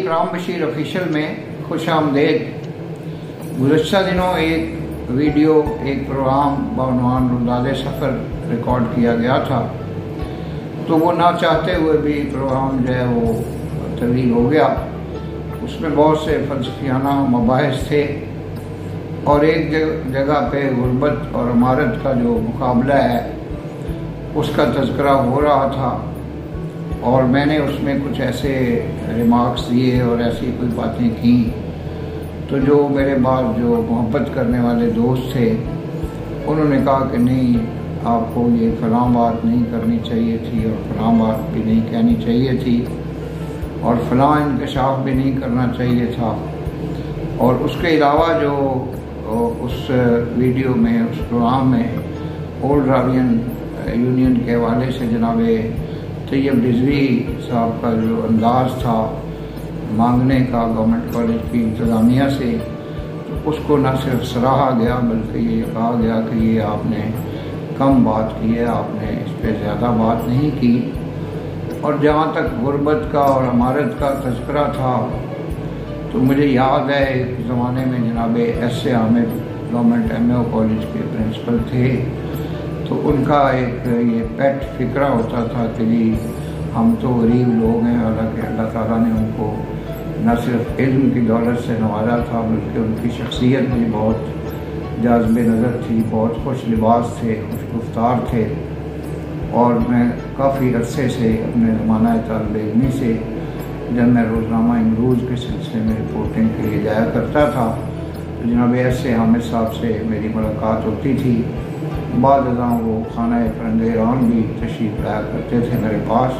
इकराम Bashir official में खुश आमदेद। गुज़श्ता दिनों एक वीडियो एक प्रोग्राम बउनवान रुदाद सफ़र रिकॉर्ड किया गया था, तो वो ना चाहते हुए भी प्रोग्राम जो है वो तवील हो गया। उसमें बहुत से फ़लसफियाना मबाहिस थे और एक जगह पे गुर्बत और इमारत का जो मुकाबला है उसका तज़किरा हो रहा था और मैंने उसमें कुछ ऐसे रिमार्क्स दिए और ऐसी कोई बातें की, तो जो मेरे बाद जो मोहब्बत करने वाले दोस्त थे उन्होंने कहा कि नहीं, आपको ये फलां बात नहीं करनी चाहिए थी और फलां बात भी नहीं कहनी चाहिए थी और फलां इंकशाफ भी नहीं करना चाहिए था। और उसके अलावा जो उस वीडियो में, उस प्रोग्राम में ओल्ड रावियन यूनियन के हवाले से जनाब तैयब रिजवी साहब का जो अंदाज़ था मांगने का गवर्नमेंट कॉलेज की इंतज़ामिया से, तो उसको न सिर्फ सराहा गया बल्कि ये कहा गया कि ये आपने कम बात की है, आपने इस पर ज़्यादा बात नहीं की। और जहाँ तक गुर्बत का और इमारत का तज़किरा था, तो मुझे याद है एक ज़माने में जनाब S A Aamir government MAO college के प्रिंसिपल थे, तो उनका एक ये पेट फिक्रा होता था कि जी हम तो गरीब लोग हैं, हालांकि अल्लाह ताला ने उनको न सिर्फ इल्म की दौलत से नवाजा था बल्कि उनकी शख्सियत भी बहुत जाज़िब नज़र थी, बहुत खुश लिबास थे, खुश गुफ्तार थे। और मैं काफ़ी अरसे से अपने ज़माना तालिब इल्मी से जब मैं रोज़नामा इमरूज़ के सिलसिले में रिपोर्टिंग के लिए जाया करता था, तो जनाब एस ए हामिद साहब से मेरी मुलाकात होती थी। बाद वो खाना फरंगेरान भी तशरीफ़ लाया करते थे मेरे पास।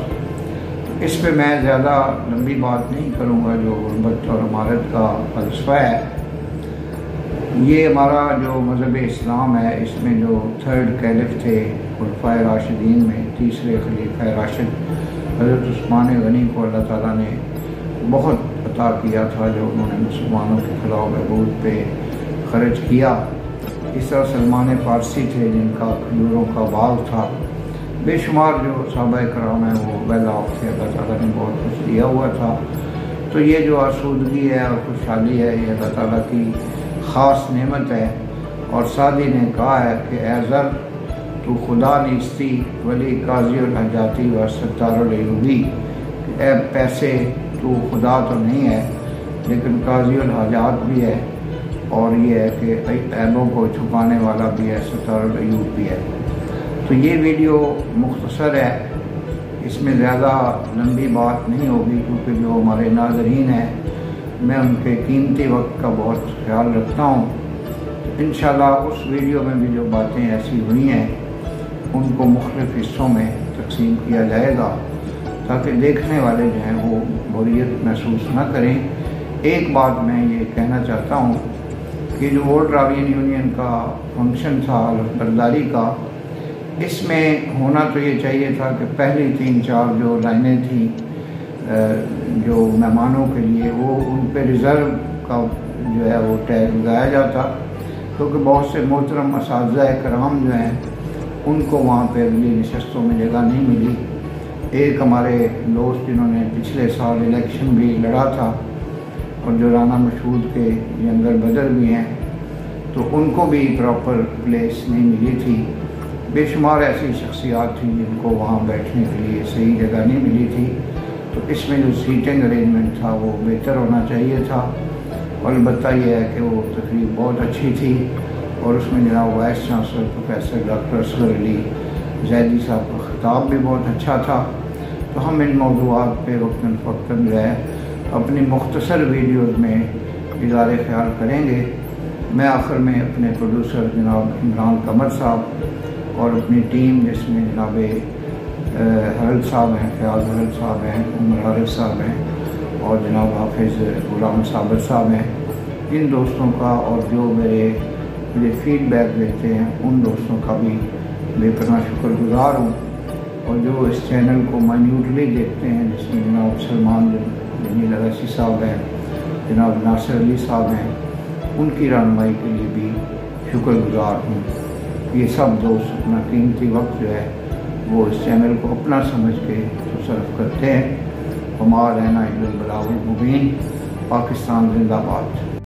तो इस पे मैं ज़्यादा लंबी बात नहीं करूँगा। जो गुर्बत और इमारत का फ़लसफ़ा है, ये हमारा जो मज़हब इस्लाम है, इसमें जो थर्ड कैलिफ थे खुलफ़ाए राशिदीन में, तीसरे खलीफा राशिद हज़रत उस्मान गनी को अल्लाह ताला ने बहुत अता किया था, जो उन्होंने मुसलमानों के खिलाफ महबूद पे खर्च किया। इस तरह सलमान फ़ारसी थे जिनका खजूरों का बाग था। बेशुमार जो सहाबाए कराम हैं वो वेल ऑफ थे, अल्लाह ताला ने बहुत कुछ दिया हुआ था। तो ये जो आसूदगी है और खुशहाली है, ये अल्लाह ताला की ख़ास नेमत है। और सादी ने कहा है कि एज़र तो खुदा नीस्ती वली काजी और हजाती व सत्तारुल-अयूबी, ए पैसे तो खुदा तो नहीं है लेकिन काजी और हजात भी है, और ये है कि ऐबों को छुपाने वाला भी है, सत्तारुल-अयूब भी है। तो ये वीडियो मुख्तसर है, इसमें ज़्यादा लंबी बात नहीं होगी क्योंकि जो हमारे नाज़रीन हैं मैं उनके कीमती वक्त का बहुत ख्याल रखता हूँ। इंशाल्लाह उस वीडियो में भी जो बातें ऐसी हुई हैं उनको मुख्तलिफ़ हिस्सों में तकसीम किया जाएगा ताकि देखने वाले जो हैं वो बोरियत महसूस ना करें। एक बात मैं ये कहना चाहता हूँ कि जो ओल्ड रावियन यूनियन का फंक्शन था बरदारी का, इसमें होना तो ये चाहिए था कि पहली 3-4 जो लाइनें थी जो मेहमानों के लिए, वो उन पे रिज़र्व का जो है वो टैग लगाया जाता, क्योंकि बहुत से मोहतरम असातिज़ा कराम जो हैं उनको वहाँ पे अगली नशस्तों में जगह नहीं मिली। एक हमारे दोस्त जिन्होंने पिछले साल इलेक्शन भी लड़ा था और जो राना मशहूद के यंगर बदर भी हैं, तो उनको भी प्रॉपर प्लेस नहीं मिली थी। बेशुमार ऐसी शख्सियात थी जिनको वहाँ बैठने के लिए सही जगह नहीं मिली थी। तो इसमें जो सीटिंग अरेंजमेंट था वो बेहतर होना चाहिए था। और अलबत्ता यह है कि वो तकरीब बहुत अच्छी थी और उसमें जनाब vice chancellor professor doctor Asghar Ali Zaidi sahab का खिताब भी बहुत अच्छा था। तो हम इन मौज़ूआत पे वक्तन फ़क्तन जो है अपनी मुख्तसर वीडियोज़ में इज़हार ख्याल करेंगे। मैं आखिर में अपने प्रोड्यूसर जनाब इमरान कमर साहब और अपनी टीम जिसमें जनाब हरल साहब हैं, ख्याल हरल साहब हैं, उमर आरिफ साहब हैं और जनाब हाफिज़ गुलाम साबिर साहब हैं, इन दोस्तों का और जो मुझे फीडबैक देते हैं उन दोस्तों का भी बेपनाह शुक्रगुज़ार हूँ। और जो इस चैनल को माइन्यूटली देखते हैं, जिसमें जनाब सलमान जमील अवैसी साहब हैं, जनाब नासिर अली साहब हैं, उनकी रहनुमाई के लिए भी शुक्रगुज़ार हूँ। ये सब दोस्त अपना कीमती वक्त जो है वो इस चैनल को अपना समझ के सर्व करते हैं। वमा अलैना इल्लल बलागुल मुबीन। पाकिस्तान जिंदाबाद।